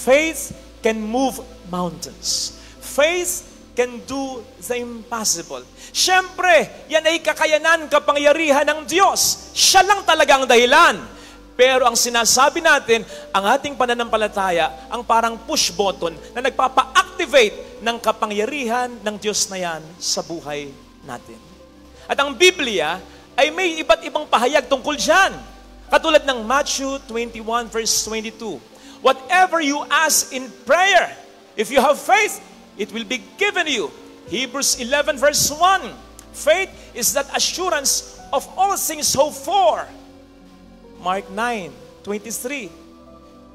Faith can move mountains. Faith can do the impossible. Siyempre, yan ay kakayanan, kapangyarihan ng Diyos. Siya lang talagang dahilan. Pero ang sinasabi natin, ang ating pananampalataya, ang parang push button na nagpapa-activate ng kapangyarihan ng Diyos na yan sa buhay natin. At ang Biblia ay may iba't ibang pahayag tungkol dyan. Katulad ng Matthew 21 verse 22. Whatever you ask in prayer, if you have faith, it will be given you. Hebrews 11 verse 1. Faith is that assurance of all things hoped for. Mark 9:23.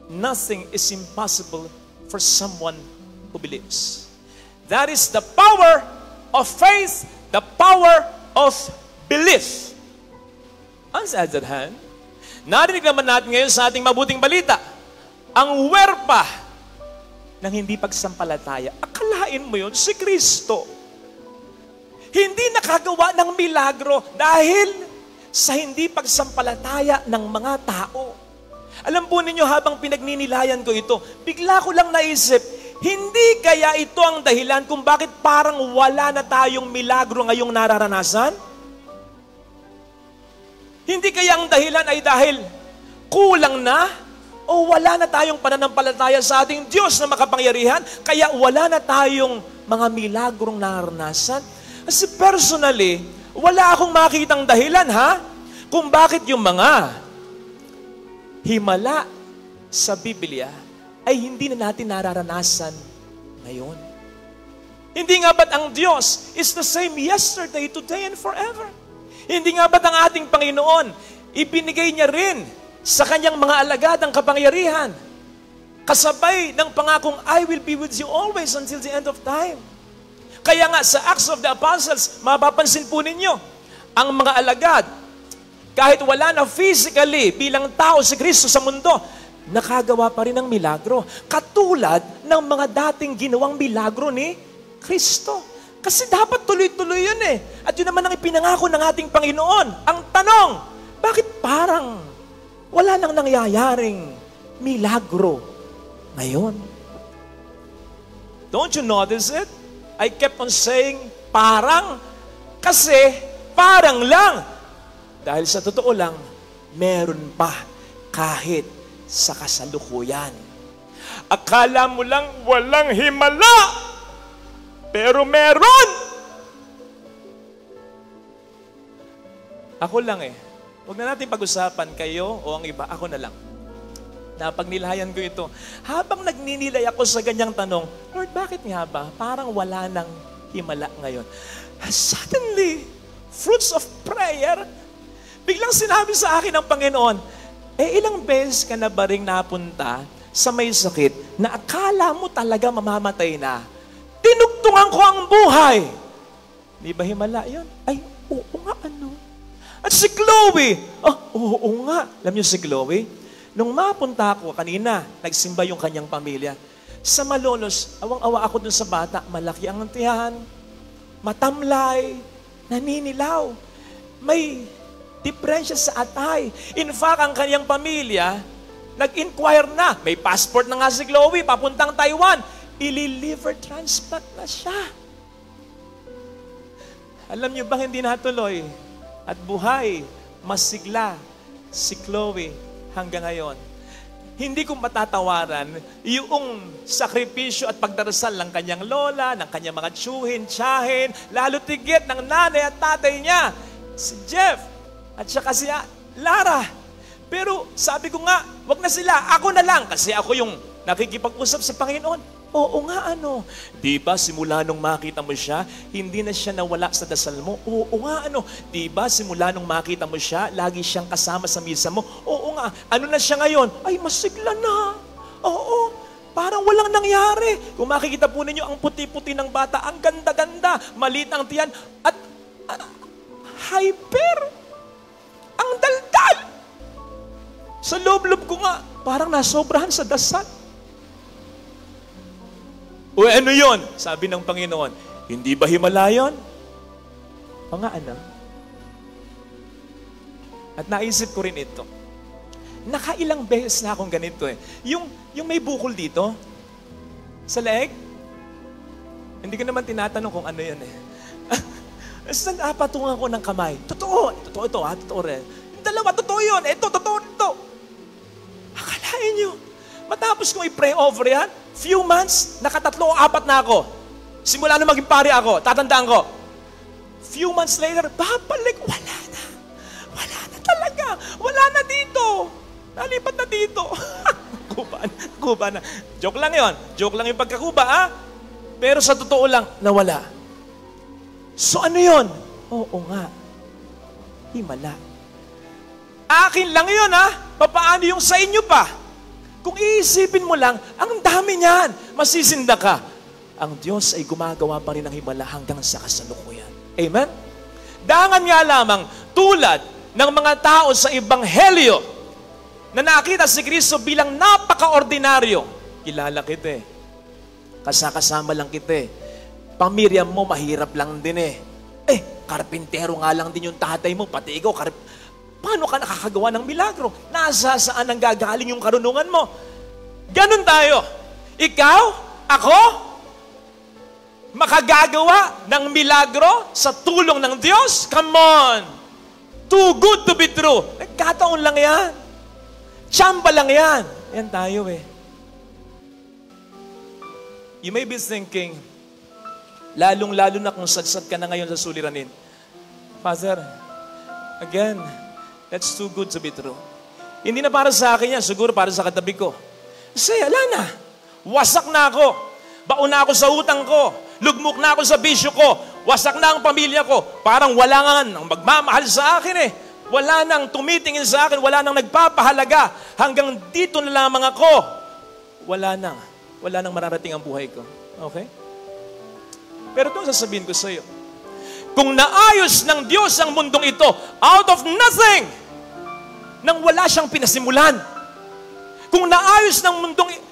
Nothing is impossible for someone who believes. That is the power of faith, the power of belief. On the other hand, narinig naman natin ngayon sa ating mabuting balita, ang werpa ng hindi pagsampalataya. Akalain mo yun, si Kristo. Hindi nakagawa ng milagro dahil sa hindi pagsampalataya ng mga tao. Alam po ninyo, habang pinagninilayan ko ito, bigla ko lang naisip, hindi kaya ito ang dahilan kung bakit parang wala na tayong milagro ngayong nararanasan? Hindi kaya ang dahilan ay dahil kulang na o wala na tayong pananampalataya sa ating Diyos na makapangyarihan, kaya wala na tayong mga milagrong nararanasan? Kasi personally, wala akong makitang dahilan, kung bakit yung mga himala sa Biblia ay hindi na natin nararanasan ngayon. Hindi nga ba't ang Diyos is the same yesterday, today, and forever? Hindi nga ba't ang ating Panginoon, ibinigay niya rin sa kanyang mga alagad ang kapangyarihan, kasabay ng pangakong, I will be with you always until the end of time. Kaya nga sa Acts of the Apostles, mapapansin po ninyo, ang mga alagad, kahit wala na physically bilang tao si Kristo sa mundo, nakagawa pa rin ng milagro. Katulad ng mga dating ginawang milagro ni Kristo. Kasi dapat tuloy-tuloy yun At yun naman ang ipinangako ng ating Panginoon. Ang tanong, bakit parang wala nang nangyayaring milagro ngayon? Don't you notice it? I kept on saying, parang, kasi parang lang. Dahil sa totoo lang, meron pa kahit sa kasalukuyan. Akala mo lang walang himala, pero meron. Ako lang Huwag na natin pag-usapan kayo o ang iba, ako na lang. Napagnilayan ko ito. Habang nagninilay ako sa ganyang tanong, Lord, bakit nga ba? Parang wala nang himala ngayon. Suddenly, fruits of prayer, biglang sinabi sa akin ng Panginoon, ilang beses ka na ba ring napunta sa may sakit na akala mo talaga mamamatay na? Tinugtungan ko ang buhay. Di ba himala yun? Ay, oo nga, At si Chloe, oo nga. Alam niyo si Chloe? Nung mapunta ako kanina, nagsimba yung kanyang pamilya. Sa Malolos, awang-awa ako dun sa bata. Malaki ang tiyan, matamlay, naninilaw. May diferensya sa atay. In fact, ang kanyang pamilya, nag-inquire na. May passport na nga si Chloe, papuntang Taiwan. Ili-liver transplant na siya. Alam niyo ba hindi natuloy? At buhay, masigla si Chloe hanggang ngayon. Hindi ko matatawaran yung sakripisyo at pagdarasal ng kanyang lola, ng kanyang mga tsuhin, lalo tigit ng nanay at tatay niya, si Jeff, at saka si Lara. Pero sabi ko nga, wag na sila, ako na lang, kasi ako yung nakikipag-usap sa Panginoon. Oo nga, Di ba simula nung makita mo siya, hindi na siya nawala sa dasal mo? Oo nga, Di ba simula nung makita mo siya, lagi siyang kasama sa misa mo? Oo nga, ano na siya ngayon? Ay, masigla na. Oo, parang walang nangyari. Kung makikita po ninyo, ang puti-puti ng bata, ang ganda-ganda, maliit ang tiyan, at hyper. Ang daldal. Sa loob-loob ko nga, parang nasobrahan sa dasal. O ano yon? Sabi ng Panginoon, hindi ba himala yun? O nga, At naisip ko rin ito. nakailang beses na akong ganito eh. Yung may bukol dito, sa leeg, hindi ko naman tinatanong kung ano yun eh. Patungan ko ng kamay. Totoo ito ha, totoo rin. Yung dalawa, totoo yun. Ito, totoo ito. Akalain nyo, matapos kong i-pray over yan, few months, 3 o 4 na ako. Simula na maging pari ako, tatandaan ko. Few months later, babalik, wala na. Wala na talaga. Wala na dito. Nalipat na dito. Kuba na. Joke lang yon. Joke lang yung pagkakuba, ha? Pero sa totoo lang, nawala. So ano yon? Oo nga. Himala. Akin lang yun, ha? Papaano yung sa inyo pa? Kung iisipin mo lang, ang dami niyan. Masisinda ka. Ang Diyos ay gumagawa pa rin ng himala hanggang sa kasalukuyan. Amen? Dangan nga lamang, tulad ng mga tao sa Ebanghelyo na nakita si Kristo bilang napaka-ordinaryo. Kilala kita eh. Kasakasama lang kita eh. Pamilya mo, mahirap lang din eh. Karpintero nga lang din yung tatay mo, pati ikaw, paano ka nakakagawa ng milagro? Nasa saan ang gagaling yung karunungan mo? Ganun tayo. Ikaw, ako, makagagawa ng milagro sa tulong ng Diyos? Come on! Too good to be true. Nagkataon lang yan. Tsamba lang yan. Yan tayo eh. You may be thinking, lalong-lalo na kung sad-sad ka na ngayon sa suliranin. Father, again, that's too good to be true. Hindi na para sa akin yan, siguro para sa katabi ko. Kasi, ala na. Wasak na ako. Baon na ako sa utang ko. Lugmok na ako sa bisyo ko. Wasak na ang pamilya ko. Parang wala nga nang magmamahal sa akin eh. Wala nang tumitingin sa akin. Wala nang nagpapahalaga. Hanggang dito na lamang ako. Wala nang mararating ang buhay ko. Okay? Pero ito sasabihin ko sa iyo. Kung naayos ng Diyos ang mundong ito, out of nothing, nang wala siyang pinasimulan. Kung naayos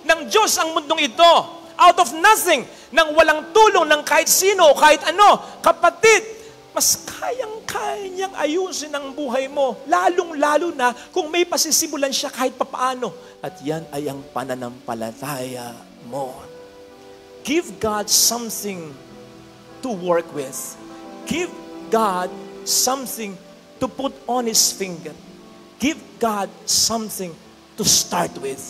ng Diyos ang mundong ito, out of nothing, nang walang tulong ng kahit sino, kahit ano, kapatid, mas kayang-kaya niyang ayusin ang buhay mo, lalong-lalo na kung may pasisimulan siya kahit papaano. At yan ay ang pananampalataya mo. Give God something to work with. Give God something to put on His finger. Give God something to start with.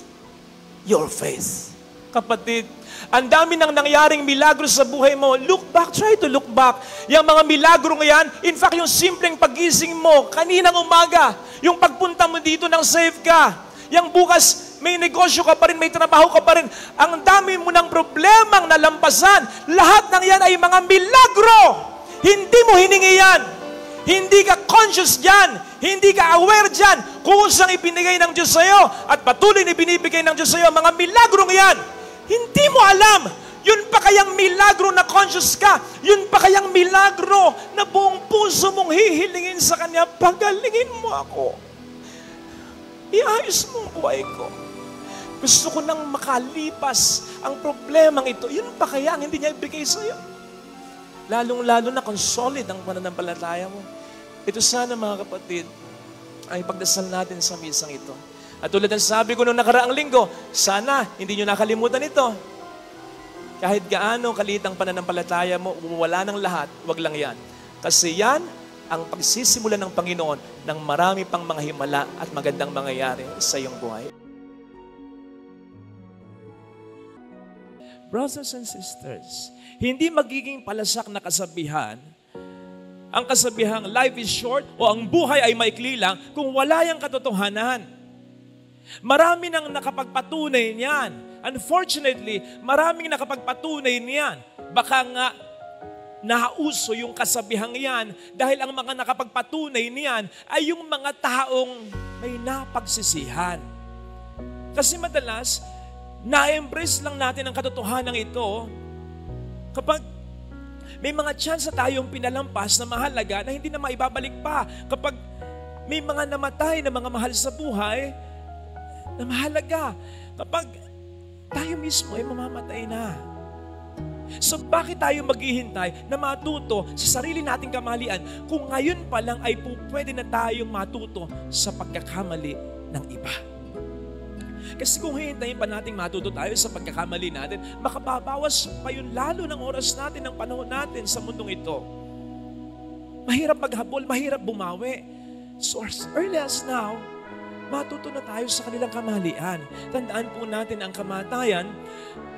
Your faith. Kapatid, ang dami nang nangyaring milagro sa buhay mo. Look back, try to look back. Yung mga milagro ngayon, in fact, yung simpleng pagising mo, kaninang umaga, yung pagpunta mo dito nang safe ka, yung bukas, may negosyo ka pa rin, may trabaho ka pa rin, ang dami mo ng problemang nalampasan, lahat ng yan ay mga milagro. Hindi mo hiningi yan. Hindi ka conscious dyan. Hindi ka aware dyan. Kusang ibinigay ng Diyos sa'yo at patuloy na binibigay ng Diyos sa'yo, mga milagro yan. Hindi mo alam. Yun pa kayang milagro na conscious ka. Yun pa kayang milagro na buong puso mong hihilingin sa Kanya. Pagalingin mo ako. Iayos mo ang buhay ko. Gusto ko nang makalipas ang problemang ito. Yun pa kaya ang hindi niya ibigay sa'yo. Lalong-lalo na kung solid ang pananampalataya mo. Ito sana mga kapatid, ay pagdasal natin sa misang ito. At tulad ng sabi ko noong nakaraang linggo, sana hindi nyo nakalimutan ito. Kahit gaano kaliit ang pananampalataya mo, wala ng lahat, wag lang yan. Kasi yan ang pagsisimula ng Panginoon ng marami pang mga himala at magandang mangyayari sa iyong buhay. Brothers and sisters, hindi magiging palasak na kasabihan ang kasabihang life is short o ang buhay ay maikli lang kung wala yung katotohanan. Marami nang nakapagpatunay niyan. Unfortunately, maraming nakapagpatunay niyan. Baka nga nauso yung kasabihang yan dahil ang mga nakapagpatunay niyan ay yung mga taong may napagsisihan. Kasi madalas, na-embrace lang natin ang katotohanan ito kapag may mga chance na tayong pinalampas na mahalaga na hindi na maibabalik pa. Kapag may mga namatay na mga mahal sa buhay na mahalaga. Kapag tayo mismo ay mamamatay na. So bakit tayo maghihintay na matuto sa sarili nating kamalian kung ngayon pa lang ay pwede na tayong matuto sa pagkakamali ng iba? Kasi kung hihintayin pa natin matuto tayo sa pagkakamali natin, makababawas pa yun lalo ng oras natin, ng panahon natin sa mundong ito. Mahirap maghabol, mahirap bumawi. So as early as now, matuto na tayo sa kanilang kamalian. Tandaan po natin ang kamatayan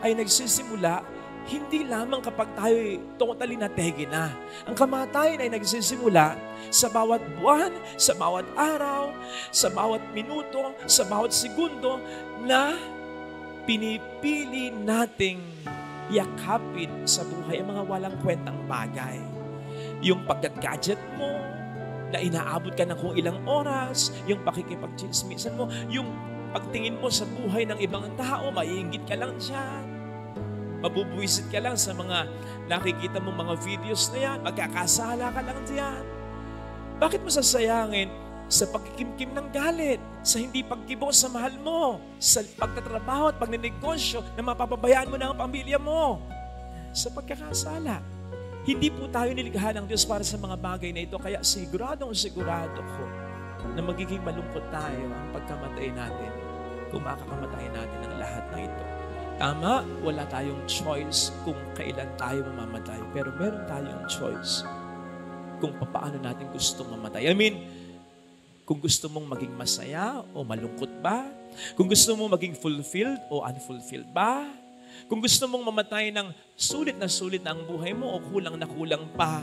ay nagsisimula hindi lamang kapag tayo totally nategi na. Ang kamatayan ay nagsisimula sa bawat buwan, sa bawat araw, sa bawat minuto, sa bawat segundo na pinipili nating yakapin sa buhay ang mga walang kwentang bagay. Yung pagka-gadget mo, na inaabot ka ng kung ilang oras, yung pakikipag-chismisan mo, yung pagtingin mo sa buhay ng ibang tao, maiinggit ka lang dyan. Mabubuwisit ka lang sa mga nakikita mong mga videos na yan, magkakasala ka lang diyan. Bakit mo sasayangin sa pagkikimkim ng galit, sa hindi pagkibo sa mahal mo, sa pagtatrabaho at pagninegosyo na mapapabayaan mo na ang pamilya mo, sa pagkakasala? Hindi po tayo nilikha ng Diyos para sa mga bagay na ito, kaya sigurado ko na magiging malungkot tayo ang pagkamatay natin kung makakamatay natin ang lahat ng ito. Tama, wala tayong choice kung kailan tayo mamamatay. Pero meron tayong choice kung paano natin gusto mamatay. I mean, kung gusto mong maging masaya o malungkot ba? Kung gusto mong maging fulfilled o unfulfilled ba? Kung gusto mong mamatay ng sulit na ang buhay mo o kulang na kulang pa,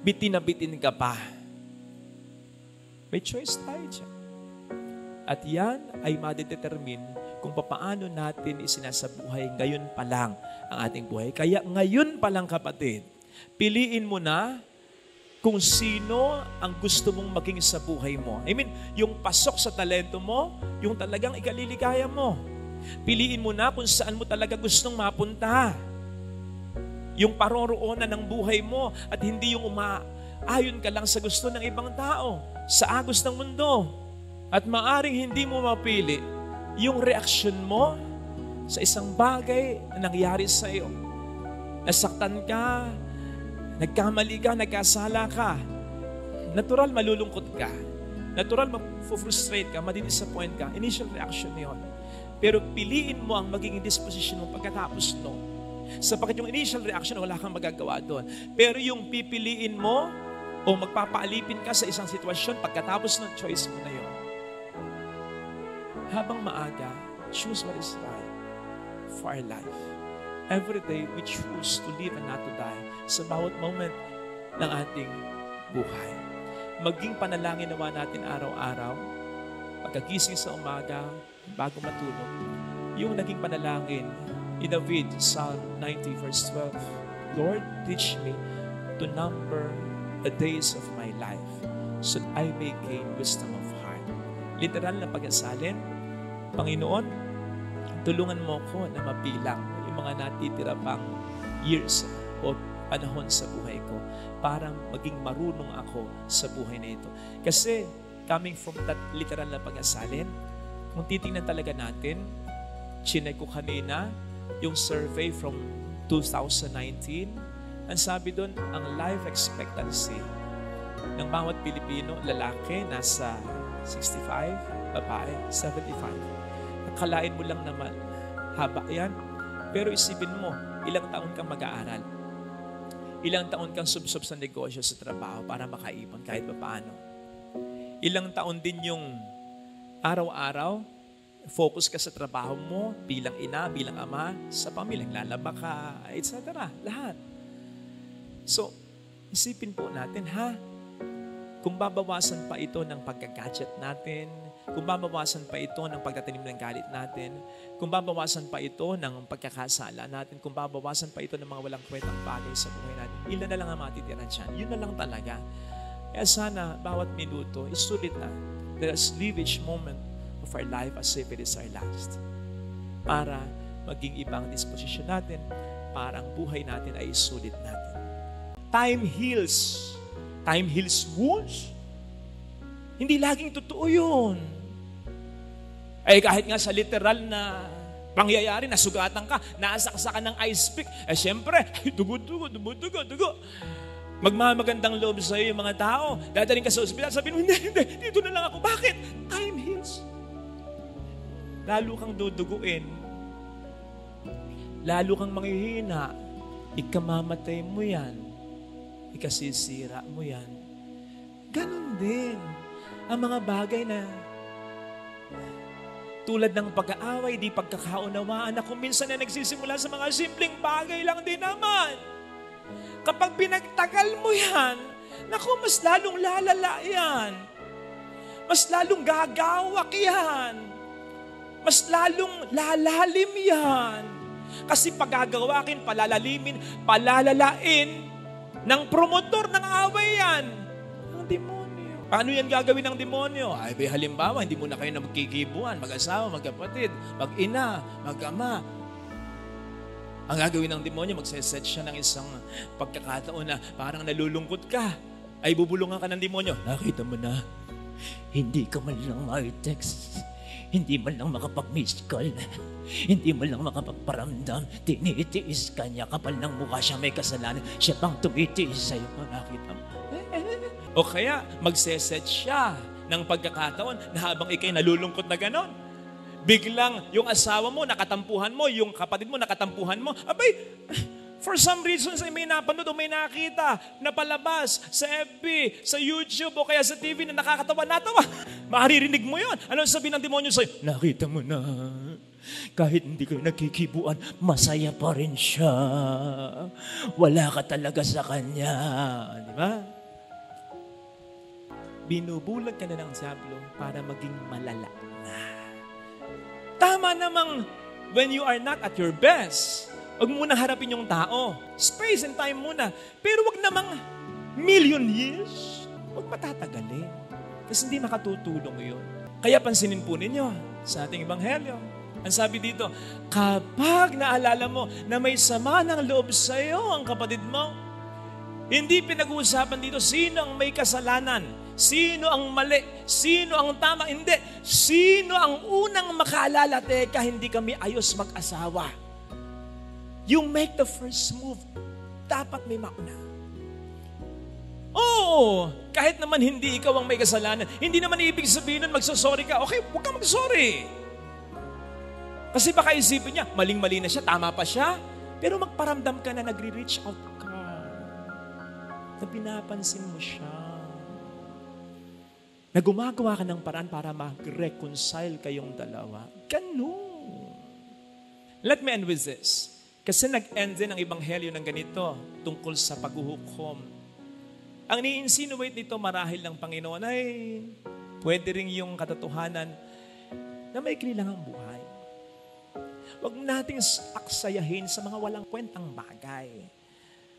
bitin na bitin ka pa. May choice tayo dyan. At yan ay madedetermine kung paano natin isinasabuhay ngayon pa lang ang ating buhay. Kaya ngayon pa lang, kapatid, piliin mo na kung sino ang gusto mong maging sa buhay mo. I mean, yung pasok sa talento mo, yung talagang ikaliligaya mo. Piliin mo na kung saan mo talaga gustong mapunta. Yung paroroonan ng buhay mo at hindi yung umaayon ka lang sa gusto ng ibang tao, sa agos ng mundo. At maaring hindi mo mapili yung reaksyon mo sa isang bagay na nangyari sa iyo. Nasaktan ka, nagkamali ka, nagkasala ka. Natural malulungkot ka. Natural ma-frustrate ka, madidisappoint ka. Initial reaction yun. Pero piliin mo ang magiging disposition mo pagkatapos no. Sapagkat yung initial reaction, wala kang magagawa doon. Pero yung pipiliin mo o magpapaalipin ka sa isang sitwasyon pagkatapos ng choice mo na yun. Habang maaga, choose what is right for our life. Every day, we choose to live and not to die sa bawat moment ng ating buhay. Maging panalangin naman natin araw-araw, pagkagising sa umaga, bago matulog, yung naging panalangin ni David, Psalm 90 verse 12, Lord, teach me to number the days of my life so that I may gain wisdom of heart. Literal na pag-asalin, Panginoon, tulungan mo ko na mabilang yung mga natitira pang years o panahon sa buhay ko para maging marunong ako sa buhay na ito. Kasi coming from that literal na pag-asalin, kung titingnan talaga natin, chinek ko kanina yung survey from 2019, ang sabi doon, ang life expectancy ng bawat Pilipino, lalaki, nasa 65, babae, 75. Akalain mo lang naman, haba yan. Pero isipin mo, ilang taon kang mag-aaral. Ilang taon kang subsob sa negosyo, sa trabaho para makaipon kahit pa paano. Ilang taon din yung araw-araw, focus ka sa trabaho mo, bilang ina, bilang ama, sa pamilya, lalaba ka, etc. Lahat. So, isipin po natin, kung babawasan pa ito ng pagka-gadget natin, kung babawasan pa ito ng pagtatanim ng galit natin, kung babawasan pa ito ng pagkakasala natin, kung babawasan pa ito ng mga walang kwentang bagay sa buhay natin, ilan na lang ang matitira dyan. Yun na lang talaga. Kaya sana, bawat minuto, isulit na. Let us live each moment of our life as if it is our last. Para maging ibang disposition natin, para ang buhay natin ay isulit natin. Time heals. Time heals wounds. Hindi laging totoo yun. Ay kahit nga sa literal na pangyayari, nasugatan ka, nasaksakan ng ice pick, syempre, dugo. Magmamagandang loob sa iyo yung mga tao. Dadaling ka sa ospital, sabihin mo, hindi, dito na lang ako. Bakit? Time heals. lalo kang duduguin. Lalo kang manghihina. Ikamamatay mo yan. Ikasisira mo yan. Ganon din ang mga bagay na tulad ng pag-aaway, di pagkakaunawaan na kung minsan na nagsisimula sa mga simpleng bagay lang din naman. Kapag pinagtagal mo yan, naku, mas lalong lalala yan. Mas lalong gagawak yan. Mas lalong lalalim yan. Kasi pagagawakin, palalalimin, palalalain ng promotor ng away yan. Ang demonyo. Paano yan gagawin ng demonyo? Ay, halimbawa, hindi mo na kayo na magkikibuan, mag-asawa, magkapatid, mag-ina, mag-ama. Ang gagawin ng demonyo, magseset siya ng isang pagkakataon na parang nalulungkot ka. Ay, bubulungan ka ng demonyo. Nakita mo na, hindi ka man lang ma-text. Hindi man lang makapag-miss call. Hindi man lang makapagparamdam. Tinitiis ka niya. Kapal ng mukha siya, may kasalanan. Siya pang tumitiis sa'yo. Nakita mo. O kaya, magseset siya ng pagkakataon na habang ikay nalulungkot na ganon. Biglang yung asawa mo, nakatampuhan mo, yung kapatid mo, nakatampuhan mo. Abay, for some reasons ay may napanood o may nakita na palabas sa FB, sa YouTube o kaya sa TV na nakakatawa, natawa. Maririnig mo yun. Ano sabihin ng demonyo sa'yo? Nakita mo na. Kahit hindi kayo nagkikibuan, masaya pa rin siya. Wala ka talaga sa kanya. Di ba? Binubulag ka na ng sablo para maging malala na. Tama namang when you are not at your best, wag muna harapin yung tao. Space and time muna. Pero wag namang million years. Wag patatagalin. Kasi hindi makatutulong yun. Kaya pansinin po ninyo sa ating ebanghelyo. Ang sabi dito, kapag naalala mo na may sama ng loob sa iyo ang kapatid mo, hindi pinag-uusapan dito sino ang may kasalanan. Sino ang mali? Sino ang tama? Hindi. Sino ang unang makaalala? Teka, hindi kami ayos mag-asawa. You make the first move. Dapat may mauna. Oo, kahit naman hindi ikaw ang may kasalanan, hindi naman ibig sabihin nun magsasorry ka. Okay, huwag kang magsorry. Kasi baka isipin niya, maling-mali na siya, tama pa siya. Pero magparamdam ka na nagre-reach out ka. Na pinapansin mo siya. Na gumagawa ka ng paraan para mag-reconcile kayong dalawa. Ganun. Let me end with this. Kasi nag-end din ang ebanghelyo ng ganito tungkol sa paghuhukom. Ang ni-insinuate nito marahil ng Panginoon ay pwede rin yung katotohanan na may kailangang buhay. Huwag nating aksayahin sa mga walang kwentang bagay.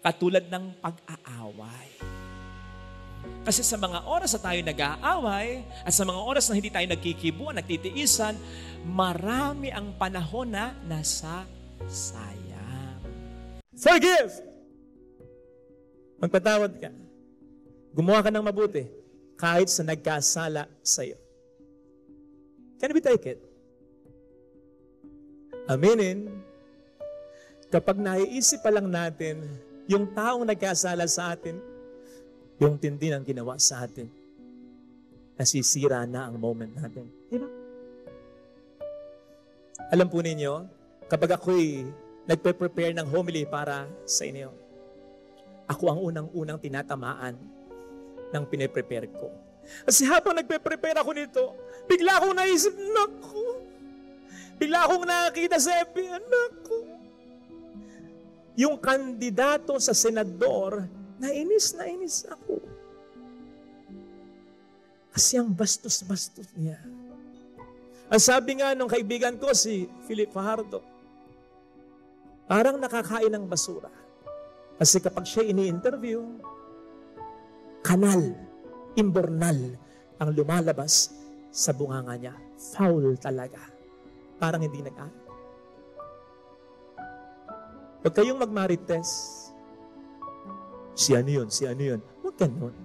Katulad ng pag-aaway. Kasi sa mga oras na tayo nag-aaway at sa mga oras na hindi tayo nagkikibuan, nagtitiisan, marami ang panahon na nasasayang. Forgive! Magpatawad ka. Gumawa ka ng mabuti kahit sa nagkasala sa iyo. Can we take it? Aminin, kapag naiisip pa lang natin yung taong nagkasala sa atin, yung tindi ng ginawa sa atin, nasisira na ang moment natin. Diba? Alam po ninyo, kapag ako'y nagpe-prepare ng homily para sa inyo, ako ang unang-unang tinatamaan ng pine-prepare ko. Kasi habang nagpe-prepare ako nito, bigla akong naisip, naku, bigla akong nakakita sa FB, naku, yung kandidato sa senador, nainis ako. Kasi ang bastos-bastos niya. Ang sabi nga nung kaibigan ko, si Philip Fajardo, parang nakakain ng basura. Kasi kapag siya ini-interview, kanal, imbornal ang lumalabas sa bunganga niya. Foul talaga. Parang hindi nag-aral. Huwag kayong magmarites. Si ano yun? Huwag ganun.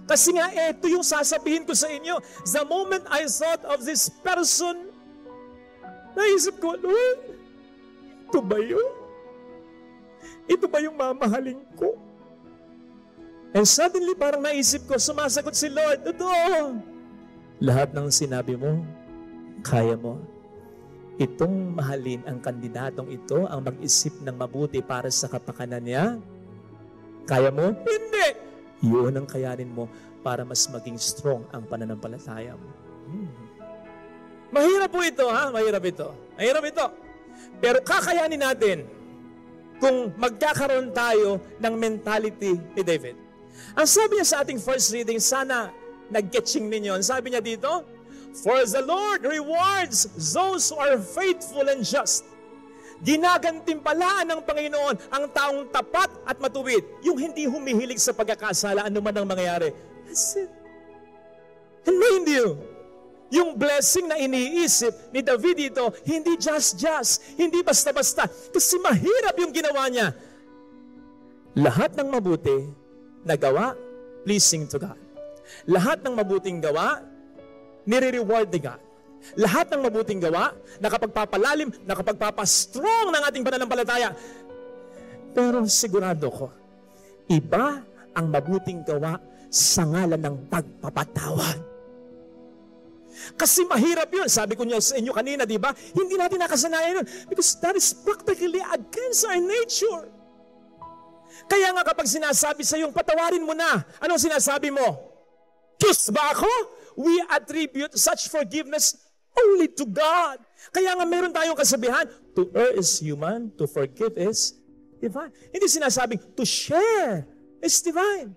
Kasi nga, ito yung sasabihin ko sa inyo. The moment I thought of this person, naisip ko, Lord, ito ba yun? Ito ba yung mamahalin ko? And suddenly, parang naisip ko, sumasagot si Lord, totoo. Lahat ng sinabi mo, kaya mo. itong mahalin ang kandidatong ito ang mag-isip ng mabuti para sa kapakanan niya? Kaya mo? Hindi! Yun ang kayanin mo para mas maging strong ang pananampalataya mo. Mahirap po ito, ha? Mahirap ito. Mahirap ito. Pero kakayanin natin kung magkakaroon tayo ng mentality ni David. Ang sabi niya sa ating first reading, sana nag-getching ninyo. Ang sabi niya dito, for the Lord rewards those who are faithful and just. Ginagantimpalaan ng Panginoon ang taong tapat at matuwid, yung hindi humihilig sa pagkakasala anuman ang mangyayari. That's it. And mind you, yung blessing na iniisip ni David dito, hindi just, hindi basta-basta, kasi mahirap yung ginawa niya. Lahat ng mabuti na gawa, pleasing to God. Lahat ng mabuting gawa, nire-reward ni God. Lahat ng mabuting gawa, nakapagpapalalim, nakapagpapastrong ng ating pananampalataya. Pero sigurado ko, iba ang mabuting gawa sa ngalan ng pagpapatawad. Kasi mahirap yun. Sabi ko niya sa inyo kanina, di ba? Hindi natin nakasanayan yun. Because that is practically against our nature. Kaya nga kapag sinasabi sa iyong patawarin mo na, anong sinasabi mo? Diyos ba ako? We attribute such forgiveness only to God. Kaya nga meron tayong kasabihan, to err is human, to forgive is divine. Hindi sinasabing to share is divine.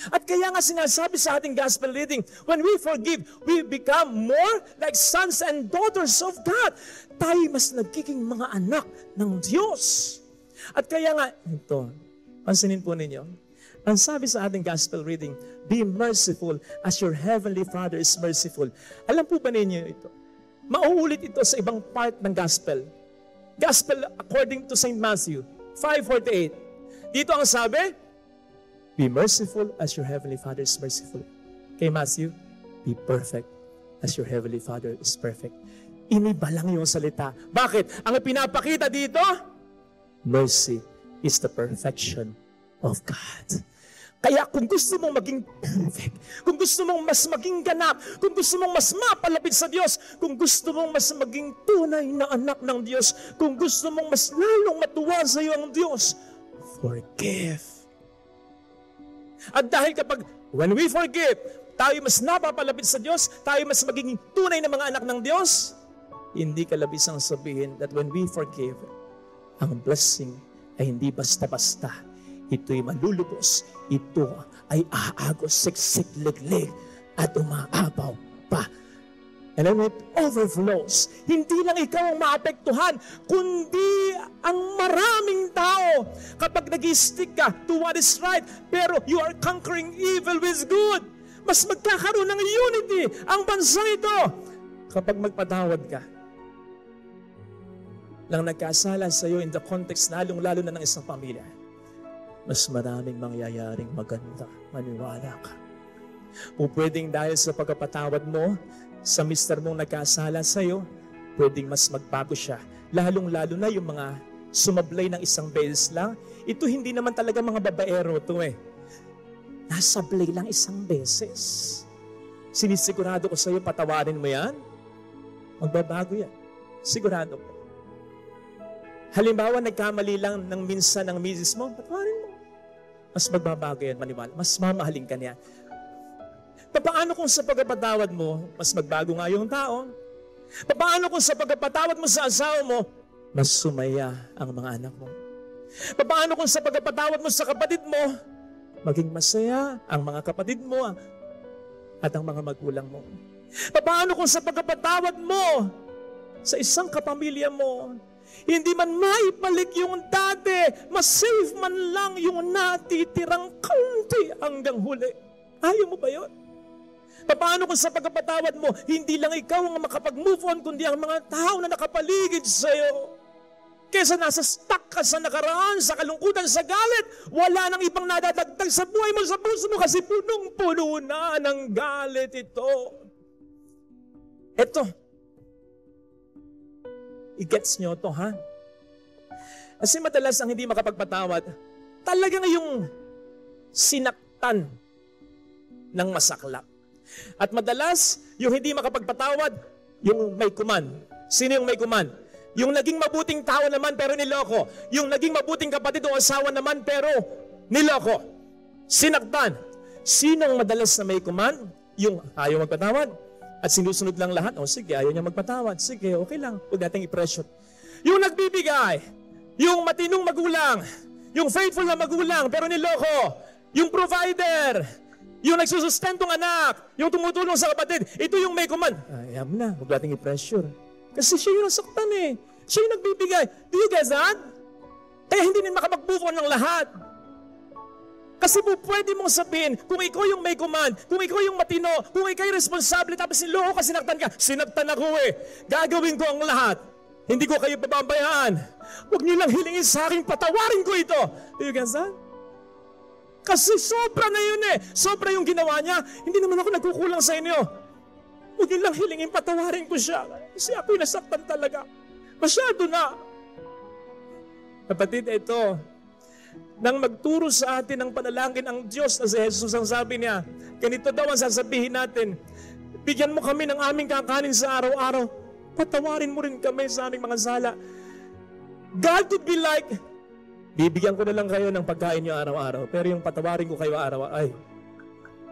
At kaya nga sinasabi sa ating gospel reading, when we forgive, we become more like sons and daughters of God. Tayo mas nagiging mga anak ng Diyos. At kaya nga, ito, pansinin po ninyo, ang sabi sa ating gospel reading, be merciful as your heavenly Father is merciful. Alam po ba ninyo ito? Mauulit ito sa ibang part ng gospel. Gospel according to St. Matthew 5:48. Dito ang sabi, be merciful as your heavenly Father is merciful. Kay Matthew, be perfect as your heavenly Father is perfect. Iniba lang yung salita. Bakit? Ang pinapakita dito, mercy is the perfection of God. Kaya kung gusto mong maging perfect, kung gusto mong mas maging ganap, kung gusto mong mas mapalapit sa Diyos, kung gusto mong mas maging tunay na anak ng Diyos, kung gusto mong mas lalong matuwa sa iyo ang Diyos, forgive. At dahil kapag when we forgive, tayo mas napapalapit sa Diyos, tayo mas magiging tunay na mga anak ng Diyos, hindi kalabisang sabihin that when we forgive, ang blessing ay hindi basta-basta. Ito'y malulubos, ito ay aagos, siksik, liglig, at umaapaw pa. And then it overflows. Hindi lang ikaw ang maapektuhan, kundi ang maraming tao. Kapag nag-stick ka to what is right, pero you are conquering evil with good, mas magkakaroon ng unity ang bansang ito. Kapag magpatawad ka, lang nagkasala sa iyo in the context lalong-lalo na ng isang pamilya, mas maraming mangyayaring maganda. Maniwala ka. O pwedeng dahil sa pagkapatawad mo sa mister mong nagkasala sa iyo, pwedeng mas magbago siya. Lalong-lalo na yung mga sumablay ng isang beses lang. Ito hindi naman talaga mga babaero to eh. Nasablay lang isang beses. Sinisigurado ko sa iyo, patawarin mo yan, magbabago yan. Sigurado ko. Halimbawa, nagkamali lang ng minsan ng misis mo, patawarin mo. Mas magbabago yan, maniwala. Mas mamahalin ka niya. Paano kung sa pagpapatawad mo, mas magbago nga yung tao? Paano kung sa pagpapatawad mo sa asawa mo, mas sumaya ang mga anak mo? Paano kung sa pagpapatawad mo sa kapatid mo, maging masaya ang mga kapatid mo at ang mga magulang mo? Paano kung sa pagpapatawad mo sa isang kapamilya mo, hindi man maibalik yung dati, masave man lang yung natitirang kaunti hanggang huli? Ayaw mo ba yun? Paano kung sa pagpapatawad mo, hindi lang ikaw ang makapag-move on, kundi ang mga tao na nakapaligid sa iyo? Kesa nasa stuck ka sa nakaraan, sa kalungkutan, sa galit, wala nang ibang nadadagdag sa buhay mo, sa puso mo, kasi punong-puno na ng galit ito. Ito. I-gets nyo to, ha? Kasi madalas ang hindi makapagpatawad, talagang yung sinaktan ng masaklap. At madalas, yung hindi makapagpatawad, yung may kuman Sino yung may command? Yung naging mabuting tao naman pero niloko. Yung naging mabuting kapatid o asawa naman pero niloko. Sinaktan. Sinong madalas na may command? Yung ayaw magpatawad. At sinusunod lang lahat. O sige, ayaw niya magpatawad. Sige, okay lang. Huwag nating i-pressure. Yung nagbibigay. Yung matinong magulang. Yung faithful na magulang pero niloko. Yung provider. Yung nagsusustentong anak. Yung tumutulong sa kapatid. Ito yung may command. Ayaw na. Huwag nating i-pressure. Kasi siya yung nasaktan eh. Siya yung nagbibigay. Do you guys that? Kaya hindi rin makapag-move on ng lahat. Kasi po pwede mong sabihin, kung ikaw yung may command, kung ikaw yung matino, kung ikaw yung responsable, tapos niloko ka, sinaktan ako eh. Gagawin ko ang lahat. Hindi ko kayo pababayaan. Huwag niyo lang hilingin sa akin, patawarin ko ito. Do you guys that? Kasi sobra na yun eh. Sobra yung ginawa niya. Hindi naman ako nagkukulang sa inyo. Huwag niyo lang hilingin, patawarin ko siya. Kasi ako'y nasaktan talaga. Masyado na. Kapatid, ito, nang magturo sa atin ng panalangin ang Diyos na si Jesus, ang sabi niya, ganito daw ang sasabihin natin, bigyan mo kami ng aming kakanin sa araw-araw, patawarin mo rin kami sa aming mga sala. God would be like, bibigyan ko na lang kayo ng pagkain niyo araw-araw, pero yung patawarin ko kayo araw-araw, ay,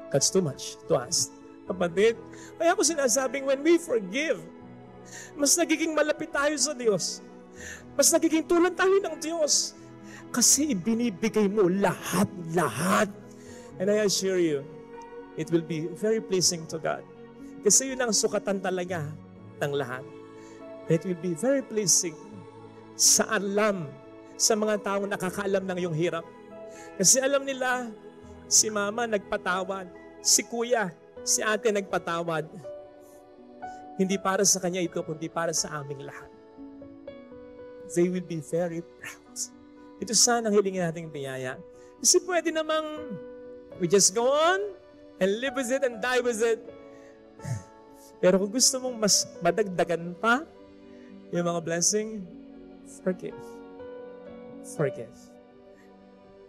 that's too much to ask. Kapatid, kaya ako sinasabing when we forgive, mas nagiging malapit tayo sa Diyos. Mas nagiging tulad tayo ng Diyos. Kasi binibigay mo lahat-lahat. And I assure you, it will be very pleasing to God. Kasi yun ang sukatan talaga ng lahat. It will be very pleasing sa mga taong nakakaalam ng iyong hirap. Kasi alam nila, si mama nagpatawad, si kuya, si ate nagpatawad. Hindi para sa kanya ito, kundi para sa aming lahat. They will be very proud. Ito sana ang hilingin nating biyaya. Kasi pwede namang we just go on and live with it and die with it. Pero kung gusto mong mas madagdagan pa yung mga blessing, forgive. Forgive.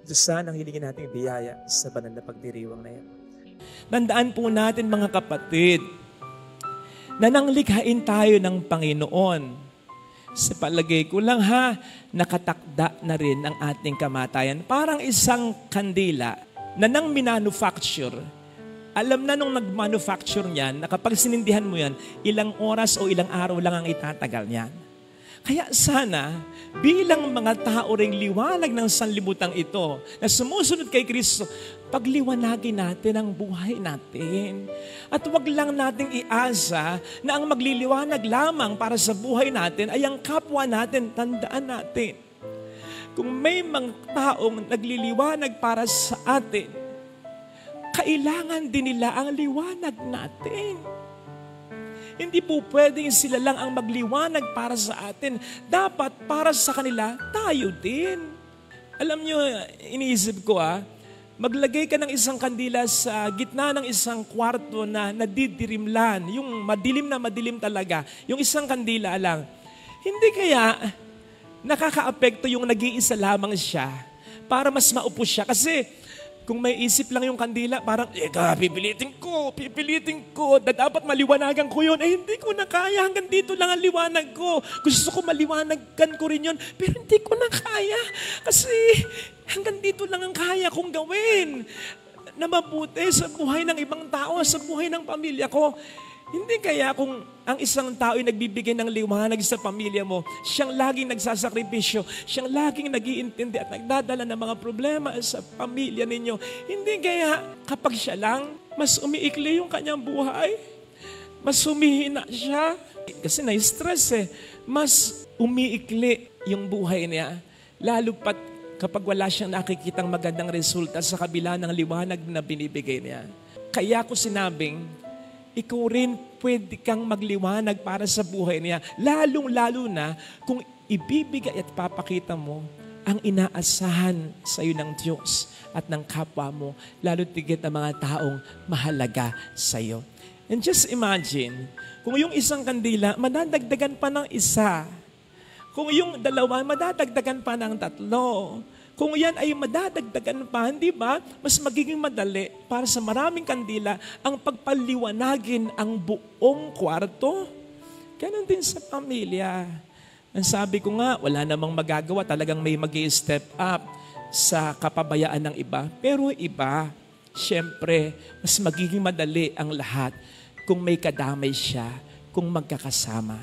Ito sana ang hilingin nating biyaya sa banal na pagdiriwang na yan. Tandaan po natin mga kapatid, na nanglikhain tayo ng Panginoon. Sa palagay ko lang nakatakda na rin ang ating kamatayan. Parang isang kandila na nang minanufacture, alam na nung nag-manufacture niyan, na kapag sinindihan mo yan, ilang oras o ilang araw lang ang itatagal niyan. Kaya sana, bilang mga tao ring liwanag ng sanlibutan ito, na sumusunod kay Kristo, pagliwanagin natin ang buhay natin. At wag lang nating iasa na ang magliliwanag lamang para sa buhay natin ay ang kapwa natin. Tandaan natin, kung may mga taong nagliliwanag para sa atin, kailangan din nila ang liwanag natin. Hindi po pwedeng sila lang ang magliwanag para sa atin. Dapat para sa kanila, tayo din. Alam nyo, iniisip ko maglagay ka ng isang kandila sa gitna ng isang kwarto na nadidirimlan. Yung madilim na madilim talaga. Yung isang kandila lang. Hindi kaya nakaka-apekto yung nag-iisa lamang siya para mas maupo siya. Kasi kung may isip lang yung kandila, parang, pipilitin ko, dapat maliwanagan ko yun. Hindi ko na kaya, hanggang dito lang ang liwanag ko. Gusto ko maliwanagan ko rin yun, pero hindi ko na kaya. Kasi hanggang dito lang ang kaya kong gawin na mabuti sa buhay ng ibang tao, sa buhay ng pamilya ko. Hindi kaya kung ang isang tao ay nagbibigay ng liwanag sa pamilya mo, siyang laging nagsasakripisyo, siyang laging nag-iintindi at nagdadala ng mga problema sa pamilya ninyo. Hindi kaya kapag siya lang, mas umiikli yung kanyang buhay, mas humihina siya. Kasi na-stress mas umiikli yung buhay niya. Lalo pat kapag wala siyang nakikitang magandang resulta sa kabila ng liwanag na binibigay niya. Kaya ko sinabing, ikaw rin pwede kang magliwanag para sa buhay niya. Lalong-lalo na kung ibibigay at papakita mo ang inaasahan sa iyo ng Diyos at ng kapwa mo, lalo tigit ang mga taong mahalaga sa iyo. And just imagine, kung yung isang kandila, madadagdagan pa ng isa. Kung yung dalawa, madadagdagan pa ng tatlo. Kung yan ay madadagdagan pa, hindi ba? Mas magiging madali para sa maraming kandila ang pagpaliwanagin ang buong kwarto. Ganon din sa pamilya. Ang sabi ko nga, wala namang magagawa. Talagang may mag-i-step up sa kapabayaan ng iba. Pero iba, siyempre, mas magiging madali ang lahat kung may kadamay siya, kung magkakasama.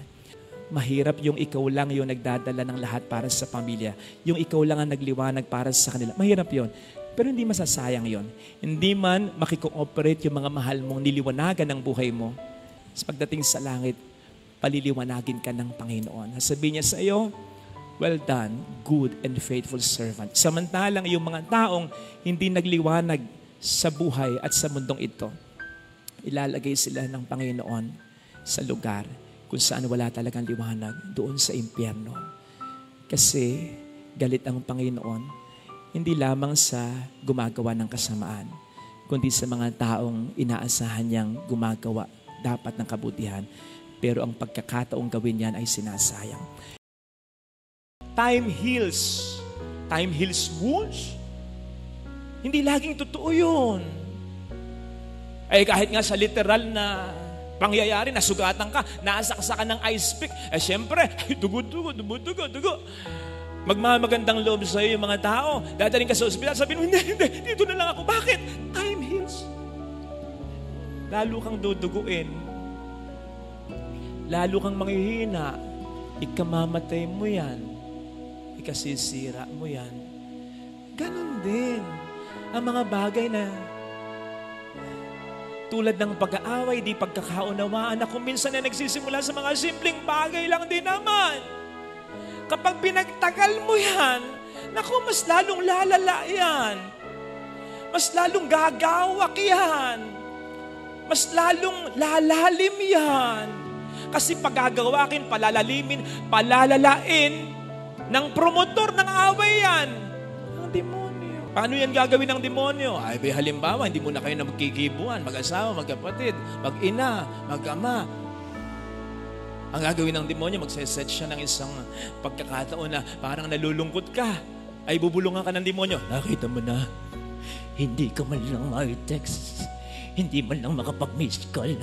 Mahirap yung ikaw lang yung nagdadala ng lahat para sa pamilya. Yung ikaw lang ang nagliwanag para sa kanila. Mahirap yon. Pero hindi masasayang yon. Hindi man makikooperate yung mga mahal mong niliwanagan ng buhay mo. Sa pagdating sa langit, paliliwanagin ka ng Panginoon. Sabihin niya sa iyo, well done, good and faithful servant. Samantalang yung mga taong hindi nagliwanag sa buhay at sa mundong ito, ilalagay sila ng Panginoon sa lugar kung saan wala talagang liwanag, doon sa impyerno. Kasi galit ang Panginoon, hindi lamang sa gumagawa ng kasamaan, kundi sa mga taong inaasahan niyang gumagawa dapat ng kabutihan. Pero ang pagkakataong gawin yan ay sinasayang. Time heals. Time heals wounds. Hindi laging totoo yun. Ay kahit nga sa literal na pangyayari, nasugatan ka, nasaksakan ng ice pick, syempre, dugo. Magmamagandang loob sa iyo yung mga tao. Dadaling ka sa ospital, sabihin mo, hindi, dito na lang ako. Bakit? Time heals. Lalo kang duduguin. Lalo kang manghihina, ikamamatay mo yan, ikasisira mo yan. Ganon din ang mga bagay na tulad ng pag-aaway, di pagkakaunawaan na kung minsan na nagsisimula sa mga simpleng bagay lang din naman. Kapag pinagtagal mo yan, naku, mas lalong lalala yan. Mas lalong gagawak yan. Mas lalong lalalim yan. Kasi pagagawakin, palalalimin, palalalain ng promotor ng away yan. Ang demonyo. Paano yan gagawin ng demonyo? Ay, halimbawa, hindi mo na kayo na magkikibuan, mag-asawa, magkapatid, mag-ina, mag-ama. Ang gagawin ng demonyo, magseset siya ng isang pagkakataon na parang nalulungkot ka. Ay, bubulungan ka ng demonyo. Nakita mo na, hindi ka man lang ma-text. Hindi man lang makapag-miss call.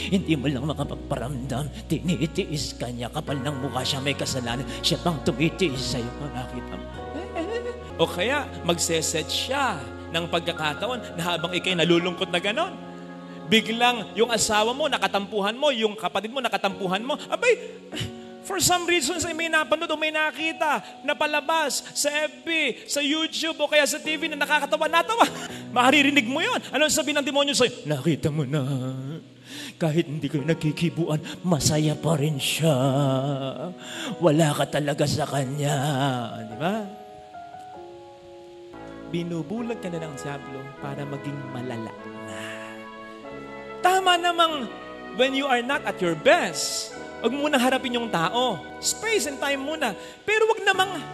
Hindi man lang makapagparamdam. Tinitiis ka niya. Kapal ng mukha siya, may kasalanan. Siya pang tumitiis sa'yo. Nakita mo. O kaya, magseset siya ng pagkakataon na habang ikay nalulungkot na ganon, biglang yung asawa mo, nakatampuhan mo, yung kapatid mo, nakatampuhan mo. Abay, for some reasons ay may napanood o may nakita na palabas sa FB, sa YouTube o kaya sa TV na nakakatawa, natawa. Maririnig mo yun. Anong sabihin ng demonyo sa'yo? Nakita mo na. Kahit hindi kayo nagkikibuan, masaya pa rin siya. Wala ka talaga sa kanya. Di ba? Binubulag ka na ng diablo para maging malala na. Tama namang when you are not at your best, huwag muna harapin yung tao. Space and time muna. Pero huwag namang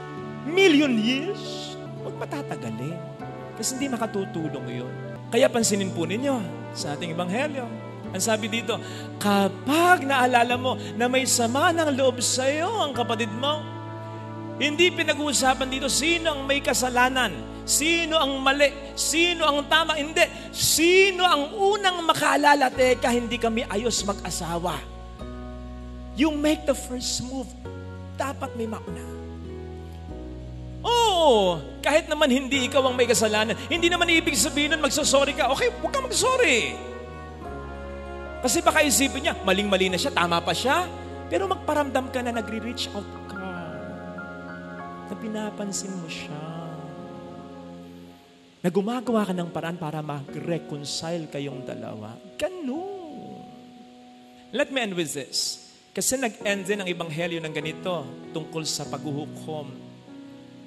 million years. Huwag matatagalin. Kasi hindi makatutulong yun. Kaya pansinin po ninyo sa ating ebanghelyo. Ang sabi dito, kapag naalala mo na may sama ng loob sa iyo ang kapatid mo, hindi pinag-uusapan dito sino ang may kasalanan, sino ang mali, sino ang tama, hindi. Sino ang unang makaalala, teka, hindi kami ayos mag-asawa. You make the first move. Dapat may mauna. Oo, kahit naman hindi ikaw ang may kasalanan, hindi naman ibig sabihin nun magsasorry ka. Okay, huwag ka magsorry. Kasi baka isipin niya, maling-mali na siya, tama pa siya. Pero magparamdam ka na nagre-reach out ka. Na pinapansin mo siya. Na gumagawa ka ng paraan para mag-reconcile kayong dalawa. Ganun. Let me end with this. Kasi nag-end din ang ebanghelyo ng ganito tungkol sa paghuhukom.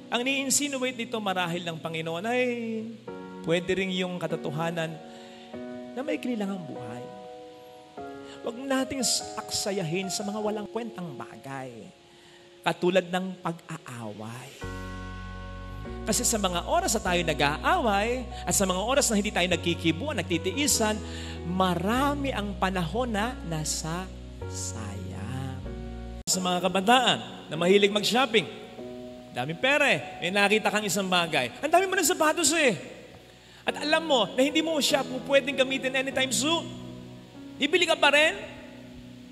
Ang ni-insinuate dito marahil ng Panginoon ay pwede rin yung katotohanan na may kinilangang buhay. Huwag nating aksayahin sa mga walang kwentang bagay. Katulad ng pag-aaway. Kasi sa mga oras na tayo nag-aaway at sa mga oras na hindi tayo nagkikibuan, nagtitiisan, marami ang panahon na nasa sayang. Sa mga kabataan na mahilig mag-shopping, daming pera eh. May nakita kang isang bagay. Ang dami mo ng sapatos eh. At alam mo na hindi mo siya pwedeng gamitin anytime soon. Ibili ka pa rin?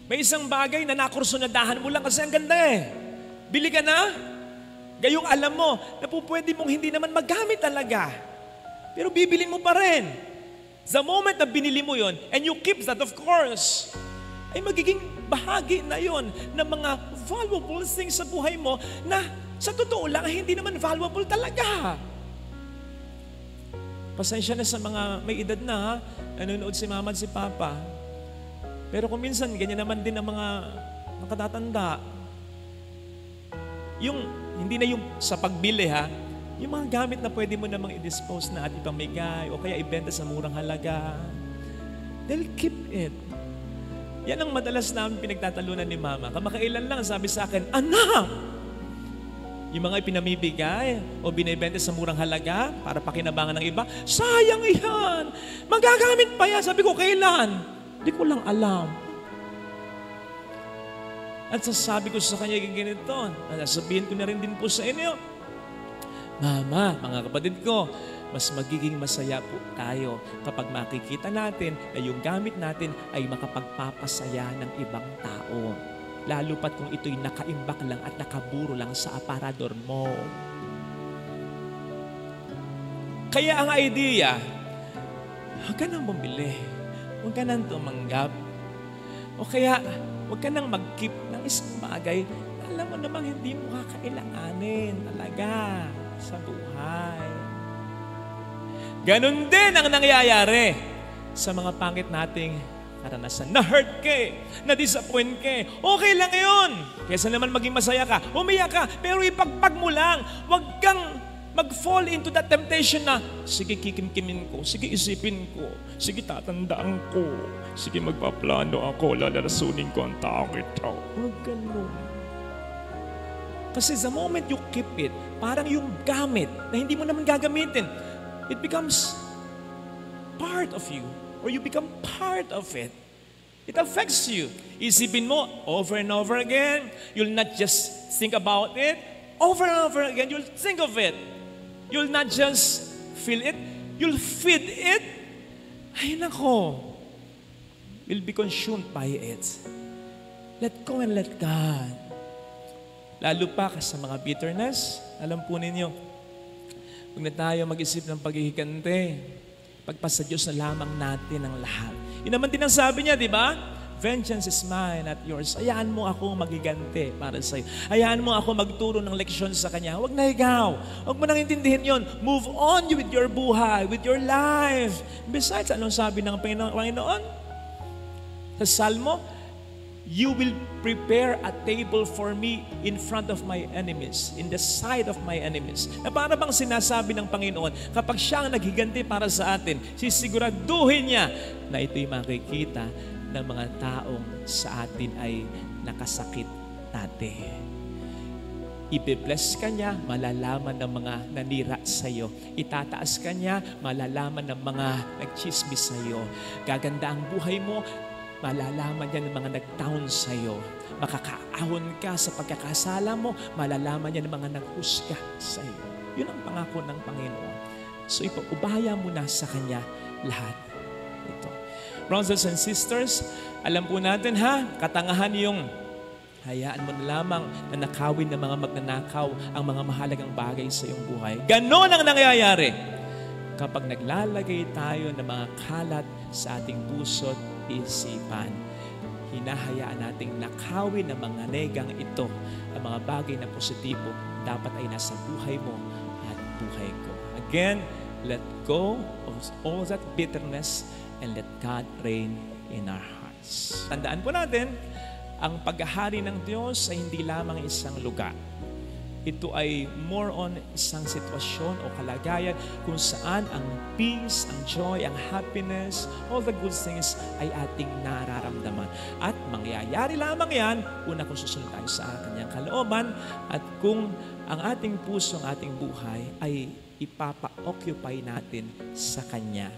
May isang bagay na nakursunadahan mo lang kasi ang ganda eh. Bili ka na, gayong alam mo na po pwede mong hindi naman magamit talaga. Pero bibilin mo pa rin. The moment na binili mo yon and you keep that, of course, ay magiging bahagi na yon ng mga valuable things sa buhay mo na sa totoo lang ay hindi naman valuable talaga. Pasensya na sa mga may edad na ha, nanonood si mama at si papa. Pero kung minsan, ganyan naman din ang mga nakatatanda. Yung, hindi na yung sa pagbili ha, yung mga gamit na pwede mo namang i-dispose na at ipamigay o kaya ibenta sa murang halaga. They'll keep it. Yan ang madalas namin pinagtatalunan ni mama. Kamakailan lang sabi sa akin, anak! Yung mga ipinamibigay o binibenta sa murang halaga para pakinabangan ng iba, sayang yan! Magagamit pa yan. Sabi ko, kailan? Hindi ko lang alam. At sasabi ko sa kanya ganito, at sabihin ko na rin din po sa inyo, Mama, mga kapatid ko, mas magiging masaya po tayo kapag makikita natin na yung gamit natin ay makapagpapasaya ng ibang tao. Lalo pat kung ito'y nakaimbak lang at nakaburo lang sa aparador mo. Kaya ang idea, huwag ka nang bumili, huwag ka nang tumanggap, o kaya huwag ka nang mag-keep ng isang bagay na alam mo namang hindi mo kakailanganin talaga sa buhay. Ganon din ang nangyayari sa mga pangit nating karanasan. Na-hurt ka na-disappoint ka okay lang yun. Kesa naman maging masaya ka, umiyak ka, pero ipagpag mo lang. Huwag kang mag-fall into that temptation na, sige kikimkimin ko, sige isipin ko, sige tatandaan ko, sige magpaplano ako, lalarasunin ko ang taong ito. Huwag ganun. Kasi the moment you keep it, parang yung gamit na hindi mo naman gagamitin, it becomes part of you. Or you become part of it. It affects you. Isipin mo over and over again. You'll not just think about it. Over and over again, you'll think of it. You'll not just feel it. You'll feed it. Ay nako. You'll be consumed by it. Let go and let God. Lalo pa sa mga bitterness, alam po ninyo, huwag na tayo mag-isip ng paghihikante. Pagpasa Diyos na lamang natin ang lahat. Yun naman din ang sabi niya, di ba? Vengeance is mine, not yours. Hayaan mo ako magigante para sa'yo. Hayaan mo ako magturo ng leksyon sa Kanya. Huwag na ikaw. Huwag mo nang intindihin yon. Move on with your buhay, with your life. Besides, anong sabi ng Panginoon? Sa Salmo, you will prepare a table for me in front of my enemies, in the side of my enemies. Na para bang sinasabi ng Panginoon, kapag siya ang naghiganti para sa atin, sisiguraduhin niya na ito'y makikita ng mga taong sa atin ay nakasakit dati. Ibe-bless ka niya, malalaman ng mga nanira sa iyo. Itataas ka niya, malalaman ng mga nagchismis sa iyo. Gaganda ang buhay mo, malalaman niya ng mga nag-down sa'yo. Makakaahon ka sa pagkakasala mo, malalaman niya ng mga naghusga sa'yo. Yun ang pangako ng Panginoon. So ipaubaya mo na sa Kanya lahat ito. Brothers and sisters, alam po natin katangahan yung hayaan mo na lamang na nakawin ng mga magnanakaw ang mga mahalagang bagay sa iyong buhay. Ganon ang nangyayari kapag naglalagay tayo ng mga kalat sa ating puso't isipan. Hinahayaan nating nakawin ng mga negang ito, ang mga bagay na positibo dapat ay nasa buhay mo at buhay ko. Again, let go of all that bitterness and let God reign in our hearts. Tandaan po natin, ang paghahari ng Diyos ay hindi lamang isang lugar. Ito ay more on isang sitwasyon o kalagayan kung saan ang peace, ang joy, ang happiness, all the good things ay ating nararamdaman. At mangyayari lamang yan, una kung susunod tayo sa Kanyang kalooban at kung ang ating puso, ang ating buhay ay ipapa-occupy natin sa Kanya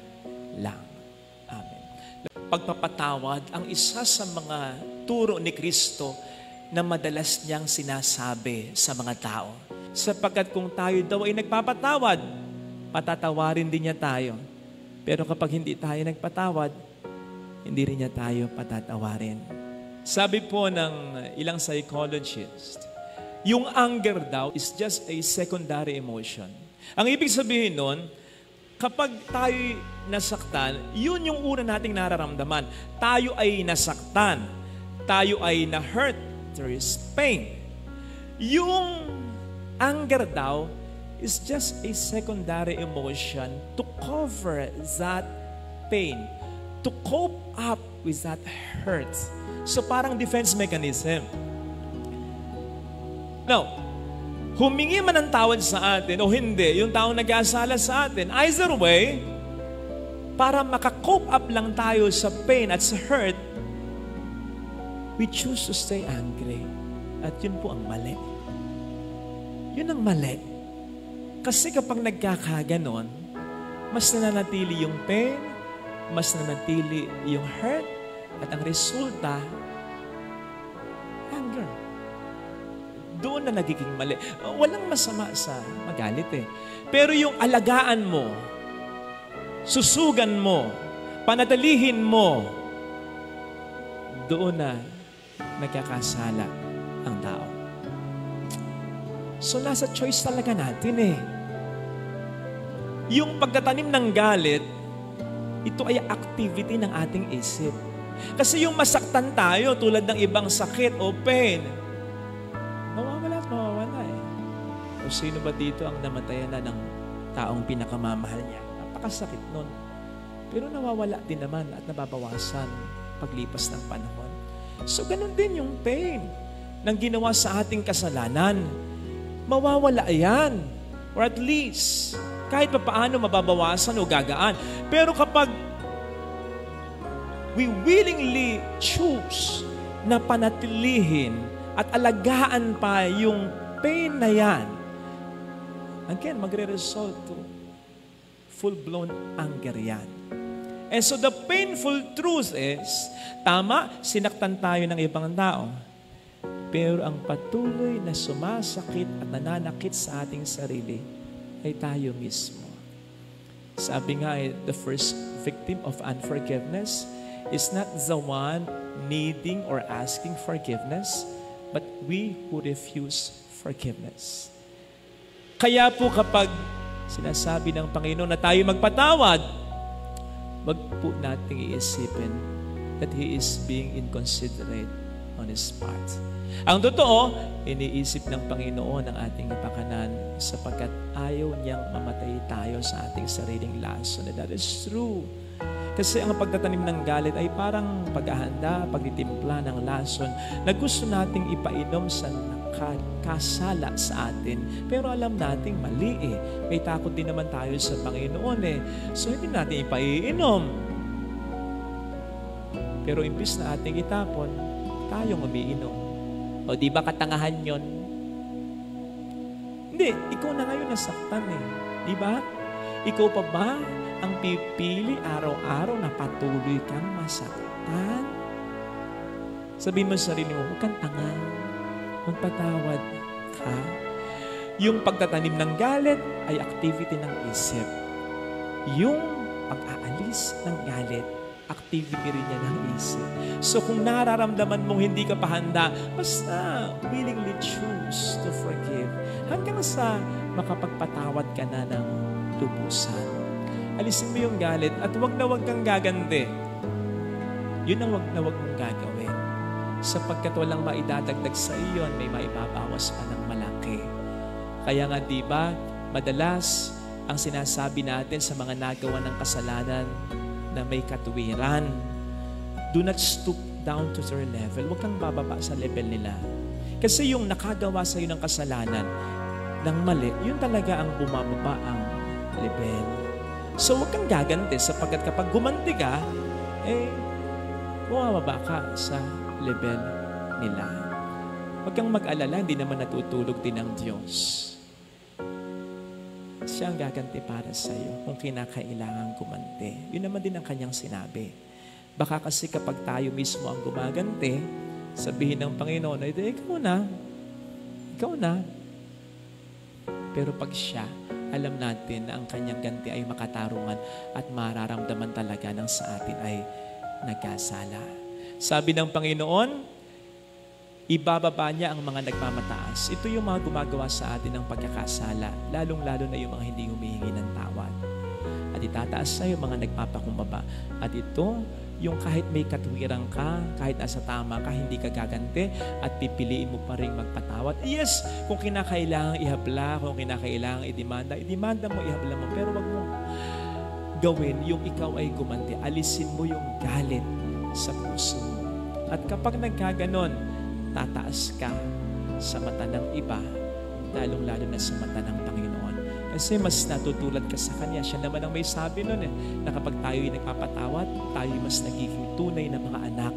lang. Amen. Pagpapatawad ang isa sa mga turo ni Kristo na madalas niyang sinasabi sa mga tao. Sapagkat kung tayo daw ay nagpapatawad, patatawarin din niya tayo. Pero kapag hindi tayo nagpatawad, hindi rin niya tayo patatawarin. Sabi po ng ilang psychologist, yung anger daw is just a secondary emotion. Ang ibig sabihin nun, kapag tayo nasaktan, yun yung una nating nararamdaman. Tayo ay nasaktan. Tayo ay na-hurt. There is pain. Yung anger daw is just a secondary emotion to cover that pain, to cope up with that hurt. So parang defense mechanism. Now, humingi man ng tawad sa atin o hindi, yung taong nag-aasala sa atin, either way, para makakope up lang tayo sa pain at sa hurt, we choose to stay angry. At yun po ang mali. Yun ang mali. Kasi kapag nagkakaganon, mas nananatili yung pain, mas nananatili yung hurt, at ang resulta, anger. Doon na nagiging mali. Walang masama sa magalit eh. Pero yung alagaan mo, susugan mo, panatilihin mo, doon na nagkakasala ang tao. So nasa choice talaga natin eh. Yung pagtatanim ng galit, ito ay activity ng ating isip. Kasi yung masaktan tayo tulad ng ibang sakit o pain, mawawala at mawawala eh. O sino ba dito ang namatayan na ng taong pinakamamahal niya? Napakasakit nun. Pero nawawala din naman at nababawasan paglipas ng panahon. So ganun din yung pain ng ginawa sa ating kasalanan. Mawawala yan. Or at least, kahit pa paano mababawasan o gagaan. Pero kapag we willingly choose na panatilihin at alagaan pa yung pain na yan, again, magre-result to full-blown anger yan. And so the painful truth is, tama, sinaktan tayo ng ibang tao. Pero ang patuloy na sumasakit at nananakit sa ating sarili ay tayo mismo. Sabi nga, the first victim of unforgiveness is not the one needing or asking forgiveness, but we who refuse forgiveness. Kaya po kapag sinasabi ng Panginoon na tayo magpatawad, wag po nating iisipin that He is being inconsiderate on His part. Ang totoo, iniisip ng Panginoon ang ating kapakanan sapagkat ayaw niyang mamatay tayo sa ating sariling lason. And that is true. Kasi ang pagtatanim ng galit ay parang paghahanda, pagtitimpla ng lason na gusto nating ipainom sa nakakasala sa atin. Pero alam nating mali eh. May takot din naman tayo sa Panginoon eh. So hindi natin ipaiinom. Pero imbis na ating itapon, tayong umiinom. O di ba katangahan yon? Hindi, ikaw na ngayon nasaktan eh. Di ba? Ikaw pa ba ang pipili araw-araw na patuloy kang masaktan? Sabihin mo sa sarili mo, huwag kang tanga. Magpatawad ka. Yung pagtatanim ng galit ay activity ng isip. Yung pag-aalis ng galit, activity rin niya ng isip. So kung nararamdaman mong hindi ka pa handa, basta willingly choose to forgive hanggang sa makapagpatawad ka na ng lubusan. Alisin mo yung galit at wag na wag kang gagandi. Yun ang wag na wag mong gagawin. Sapagkat walang maidadagdag sa iyon, may maibabawas pa ng malaki. Kaya nga diba, madalas ang sinasabi natin sa mga nagawa ng kasalanan na may katuwiran, do not stoop down to their level. Huwag kang bababa sa level nila. Kasi yung nakagawa sa iyo ng kasalanan, ng mali, yun talaga ang bumababa ang level. So huwag kang gaganti sapagkat kapag gumanti ka, bumababa ka sa level nila. Huwag kang mag-alala, hindi naman natutulog din ang Diyos. Siya ang gaganti para sa iyo kung kinakailangan gumanti. Yun naman din ang kanyang sinabi. Baka kasi kapag tayo mismo ang gumaganti, sabihin ng Panginoon, ikaw na. Pero pag siya, alam natin na ang kanyang ganti ay makatarungan at mararamdaman talaga ng sa atin ay nagkasala. Sabi ng Panginoon, Ibababa niya ang mga nagmamataas. Ito yung mga gumagawa sa atin ng pagkakasala, lalong-lalo na yung mga hindi humihingi ng tawad. At itataas sa yung mga nagpapakumbaba. At ito, yung kahit may katwiran ka, kahit nasa tama ka, hindi ka gaganti at pipiliin mo pa rin magpatawad. Yes, kung kinakailangan ihabla, kung kinakailangan idemanda mo, ihabla mo. Pero wag mo gawin yung ikaw ay gumanti. Alisin mo yung galit sa puso mo. At kapag nagkaganon, tataas ka sa mata ng iba, lalong-lalo na sa mata ng Panginoon. Kasi mas natutulad ka sa Kanya. Siya naman ang may sabi nun na kapag tayo'y nagpapatawad, tayo'y mas nagiging tunay na mga anak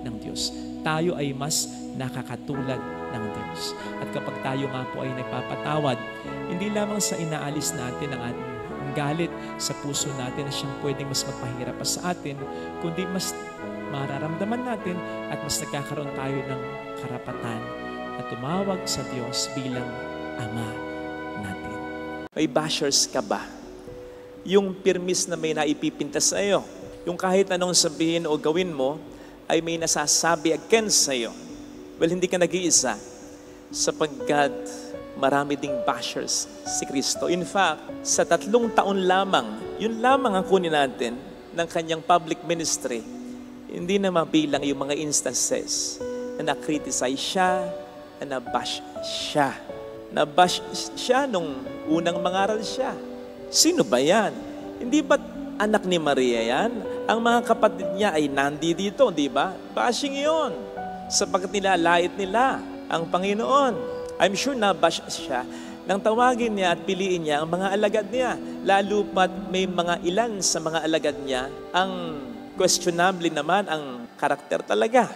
ng Diyos. Tayo ay mas nakakatulad ng Diyos. At kapag tayo nga po ay nagpapatawad, hindi lamang sa inaalis natin ang galit sa puso natin na siyang pwedeng mas magpahirap pa sa atin, kundi mas mararamdaman natin at mas nagkakaroon tayo ng karapatan na tumawag sa Diyos bilang Ama natin. May bashers ka ba? Yung pirmis na may naipipinta sa iyo. Yung kahit anong sabihin o gawin mo ay may nasasabi against sa iyo. Well, hindi ka nag-iisa sapagkat marami ding bashers si Kristo. In fact, sa 3 taon lamang, yun lamang ang kunin natin ng kanyang public ministry, hindi na mabilang yung mga instances na na-criticize siya, na na-bash siya. Na-bash siya nung unang mangaral siya. Sino ba yan? Hindi ba anak ni Maria yan? Ang mga kapatid niya ay nandi dito, di ba? Bashing yon sapagkat nilalait nila ang Panginoon. I'm sure na-bash siya nang tawagin niya at piliin niya ang mga alagad niya. Lalo pat may mga ilan sa mga alagad niya ang questionable naman ang karakter talaga.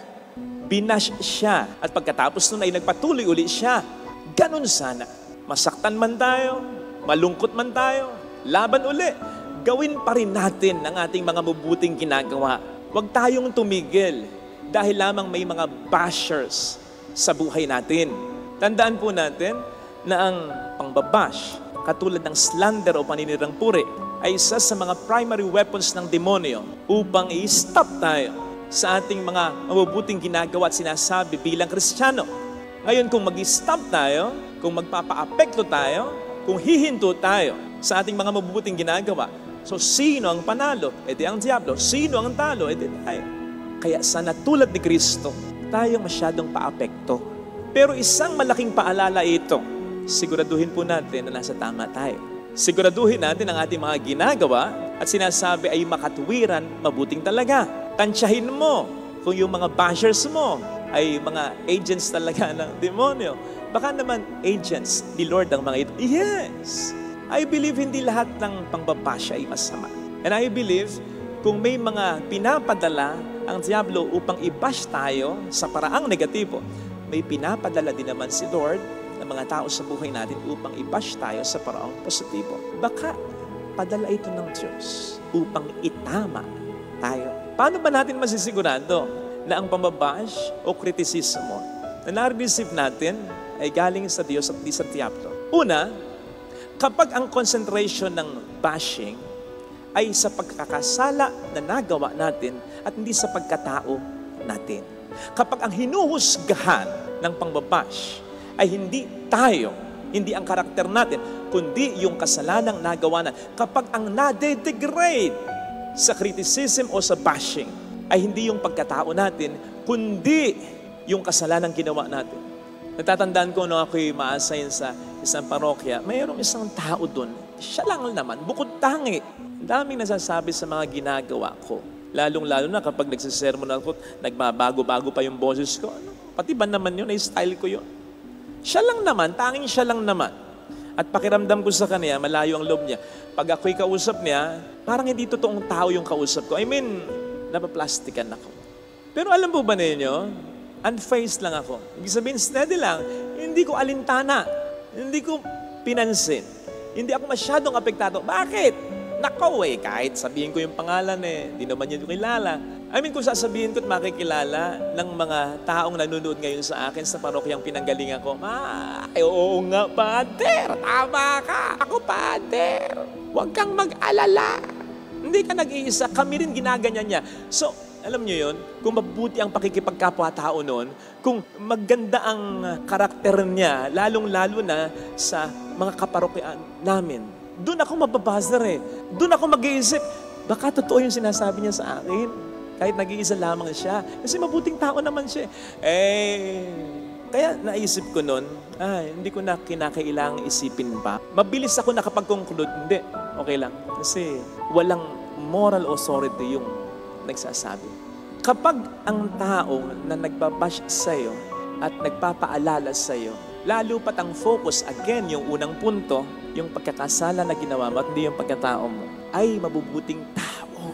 Binash siya at pagkatapos nun ay nagpatuloy uli siya. Ganon sana. Masaktan man tayo, malungkot man tayo, laban uli. Gawin pa rin natin ang ating mga mabuting ginagawa. Huwag tayong tumigil dahil lamang may mga bashers sa buhay natin. Tandaan po natin na ang pangbabash, katulad ng slander o paninirang puri, ay isa sa mga primary weapons ng demonyo upang i-stop tayo sa ating mga mabubuting ginagawa at sinasabi bilang Kristiyano. Ngayon, kung mag-stop tayo, kung magpapa-apekto tayo, kung hihinto tayo sa ating mga mabubuting ginagawa, so sino ang panalo? E di ang diablo. Sino ang talo? E di tayo. Kaya sana tulad ni Kristo, tayong masyadong pa-apekto. Pero isang malaking paalala ito, siguraduhin po natin na nasa tama tayo. Siguraduhin natin ang ating mga ginagawa at sinasabi ay makatuwiran, mabuting talaga. Tansyahin mo kung yung mga bashers mo ay mga agents talaga ng demonyo. Baka naman agents ni Lord ang mga ito. Yes! I believe hindi lahat ng pangbabasya ay masama. And I believe kung may mga pinapadala ang diablo upang i-bash tayo sa paraang negatibo, may pinapadala din naman si Lord ng mga tao sa buhay natin upang i-bash tayo sa paraang positibo. Baka padala ito ng Diyos upang itama tayo. Paano ba natin masisigurado na ang pambabash o kritisismo na na-receive natin ay galing sa Diyos at di sa diablo? Una, kapag ang concentration ng bashing ay sa pagkakasala na nagawa natin at hindi sa pagkatao natin. Kapag ang hinuhusgahan ng pangbabash ay hindi tayo, hindi ang karakter natin, kundi yung kasalanang nagawa natin. Kapag ang nade-degrade sa criticism o sa bashing ay hindi yung pagkatao natin, kundi yung kasalanang ginawa natin. Natatandaan ko nung ako'y ma-assign sa isang parokya, mayroong isang tao doon. Siya lang naman, bukod tangi. Ang daming nasasabi sa mga ginagawa ko. Lalong-lalo na kapag nagsisermon ako, nagbabago-bago pa yung boses ko. Pati ba naman yun, ay style ko yun. Siya lang naman, tanging siya lang naman. At pakiramdam ko sa kanya, malayo ang loob niya. Pag ako'y kausap niya, parang hindi totoong tao yung kausap ko. I mean, napaplastikan ako. Pero alam po ba ninyo, unfazed lang ako. Ibig sabihin, steady lang. Hindi ko alintana. Hindi ko pinansin. Hindi ako masyadong apektado. Bakit? Nakaw kahit sabihin ko yung pangalan hindi naman yun kilala. I mean, kung sasabihin ko at makikilala ng mga taong nanonood ngayon sa akin sa parokyang pinanggalingan ko, oo nga, Pader, tama ka. Ako, Pader. Huwag kang mag-alala. Hindi ka nag-iisa, kami rin ginaganyan niya. So, alam niyo yun, kung mabuti ang pakikipagkapwa-tao noon, kung maganda ang karakter niya, lalong-lalo na sa mga kaparokyaan namin, doon ako mababazar eh. Doon ako mag-iisip, baka totoo yung sinasabi niya sa akin. Kahit nag-iisa lamang siya. Kasi mabuting tao naman siya. Kaya naisip ko noon, hindi ko na kinakailangang isipin pa. Mabilis ako nakapag-conclude, hindi, okay lang. Kasi walang moral authority yung nagsasabi. Kapag ang tao na nagbabash sa'yo at nagpapaalala sa'yo, lalo pat ang focus, again, yung unang punto, yung pagkakasala na ginawa mo at hindi yung pagkatao mo, ay mabubuting tao.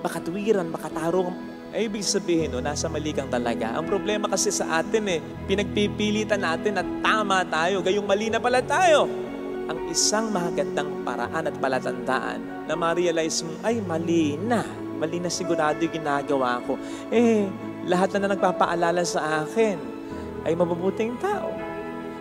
Makatwiran, makatarong. Ay, ibig sabihin, nasa mali kang talaga. Ang problema kasi sa atin pinagpipilitan natin at tama tayo, gayong mali na pala tayo. Ang isang magandang paraan at palatandaan na ma-realize mo, ay mali na sigurado yung ginagawa ko. Lahat na nagpapaalala sa akin ay mabubuting tao.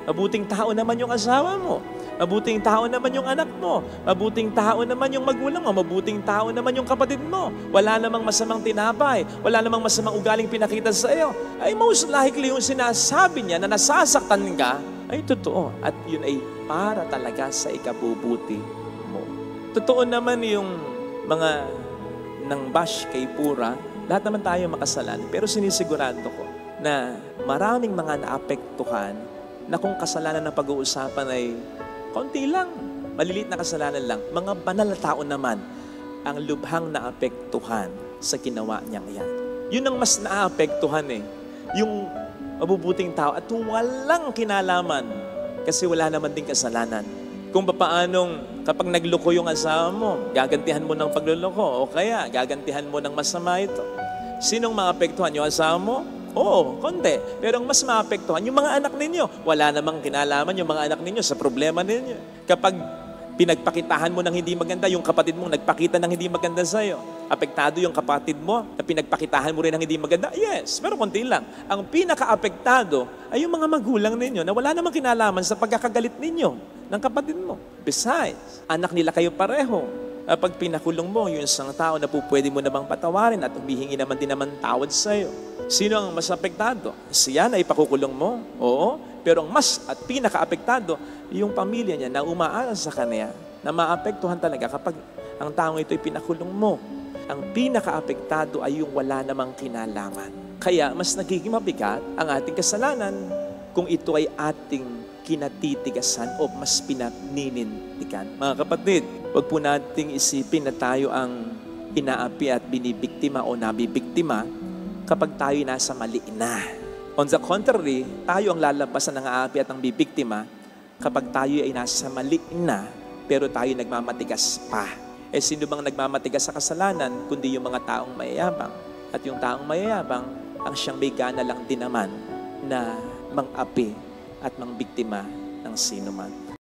Mabuting tao naman yung asawa mo. Mabuting tao naman yung anak mo. Mabuting tao naman yung magulang mo. Mabuting tao naman yung kapatid mo. Wala namang masamang tinapay. Wala namang masamang ugaling pinakita sa iyo. Ay most likely yung sinasabi niya na nasasaktan ka, ay totoo. At yun ay para talaga sa ikabubuti mo. Totoo naman yung mga ng bash kay Pura, lahat naman tayo makasalan. Pero sinisigurado ko na maraming mga naapektuhan na kung kasalanan na pag-uusapan ay konti lang, maliliit na kasalanan lang. Mga banal na tao naman ang lubhang naapektuhan sa ginawa niyang yan. Yun ang mas naapektuhan yung mabubuting tao at walang kinalaman kasi wala naman din kasalanan. Kung paanong kapag nagloko yung asawa mo, gagantihan mo ng pagluloko o kaya gagantihan mo ng masama ito. Sinong maapektuhan? Yung asawa mo? Oo, konti. Pero ang mas maapektuhan, yung mga anak ninyo. Wala namang kinalaman yung mga anak ninyo sa problema ninyo. Kapag pinagpakitahan mo ng hindi maganda, yung kapatid mong nagpakita ng hindi maganda sa'yo. Apektado yung kapatid mo na pinagpakitahan mo rin ng hindi maganda? Yes, pero konti lang. Ang pinaka-apektado ay yung mga magulang ninyo na wala namang kinalaman sa pagkakagalit ninyo ng kapatid mo. Besides, anak nila kayo pareho. Pag pinakulong mo, yung isang tao na pwede mo namang patawarin at humihingi naman din naman tawad sa'yo. Sino ang mas apektado? Siya na ipakukulong mo? Oo. Pero ang mas at pinaka-apektado, yung pamilya niya na umaasa sa kanya, na maapektuhan talaga kapag ang taong ito ay pinakulong mo. Ang pinaka-apektado ay yung wala namang kinalaman. Kaya mas nagiging mabigat ang ating kasalanan kung ito ay ating kinatitigasan o mas pinaninindigan. Mga kapatid, wag po nating isipin na tayo ang inaapi at binibiktima o nabibiktima kapag tayo nasa mali na. On the contrary, tayo ang lalabasan ng aapi at ang bibiktima kapag tayo ay nasa mali na pero tayo nagmamatigas pa. Sino bang nagmamatigas sa kasalanan kundi yung mga taong mayayabang? At yung taong mayayabang ang siyang may gana lang din naman na mang-api at mang biktima ng sino man.